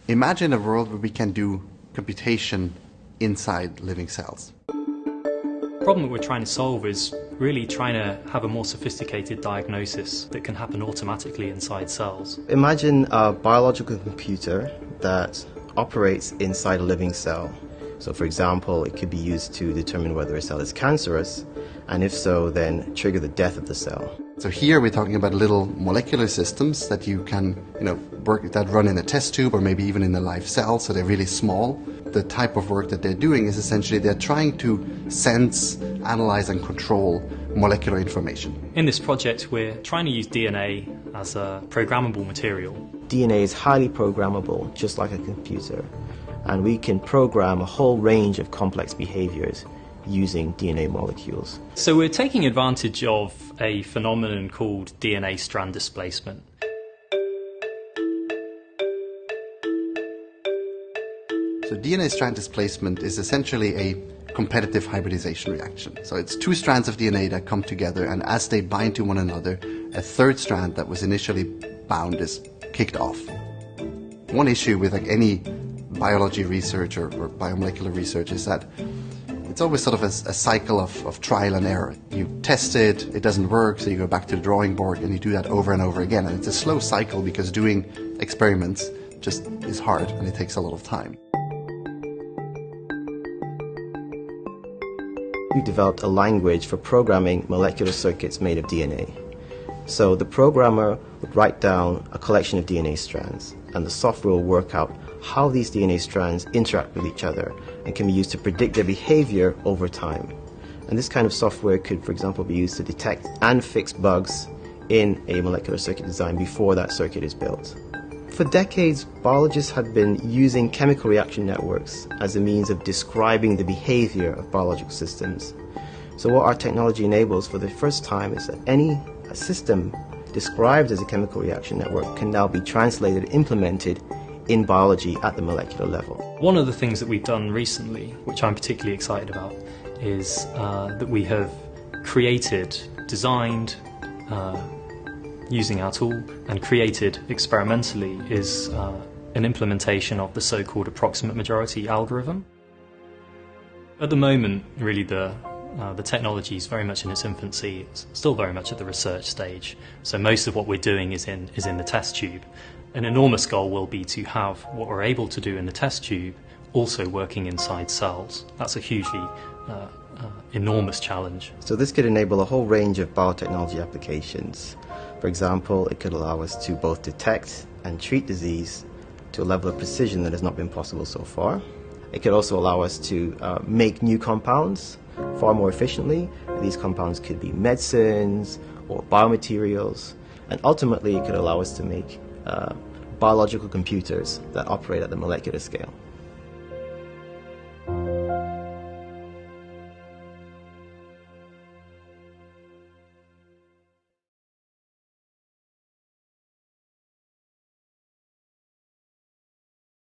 Imagine a world where we can do computation inside living cells. The problem that we're trying to solve is really trying to have a more sophisticated diagnosis that can happen automatically inside cells. Imagine a biological computer that operates inside a living cell. So for example, it could be used to determine whether a cell is cancerous, and if so, then trigger the death of the cell. So here we're talking about little molecular systems that you can, work that run in a test tube or maybe even in a live cell, so they're really small. The type of work that they're doing is essentially they're trying to sense, analyze and control molecular information. In this project, we're trying to use DNA as a programmable material. DNA is highly programmable, just like a computer, and we can program a whole range of complex behaviors using DNA molecules. So we're taking advantage of a phenomenon called DNA strand displacement. So DNA strand displacement is essentially a competitive hybridization reaction. So it's two strands of DNA that come together, and as they bind to one another, a third strand that was initially bound is kicked off. One issue with any biology research or biomolecular research is that it's always sort of a cycle of trial and error. You test it, it doesn't work, so you go back to the drawing board and you do that over and over again. And it's a slow cycle because doing experiments just is hard and it takes a lot of time. We developed a language for programming molecular circuits made of DNA. So the programmer would write down a collection of DNA strands, and the software will work out how these DNA strands interact with each other and can be used to predict their behavior over time. And this kind of software could, for example, be used to detect and fix bugs in a molecular circuit design before that circuit is built. For decades, biologists had been using chemical reaction networks as a means of describing the behavior of biological systems. So what our technology enables for the first time is that any system described as a chemical reaction network can now be translated and implemented in biology at the molecular level. One of the things that we've done recently, which I'm particularly excited about, is that we have created, designed, using our tool, and created experimentally is an implementation of the so-called approximate majority algorithm. At the moment, really the technology is very much in its infancy. It's still very much at the research stage. So most of what we're doing is in the test tube. An enormous goal will be to have what we're able to do in the test tube also working inside cells. That's a hugely enormous challenge. So this could enable a whole range of biotechnology applications. For example, it could allow us to both detect and treat disease to a level of precision that has not been possible so far. It could also allow us to make new compounds far more efficiently. These compounds could be medicines or biomaterials, and ultimately it could allow us to make biological computers that operate at the molecular scale.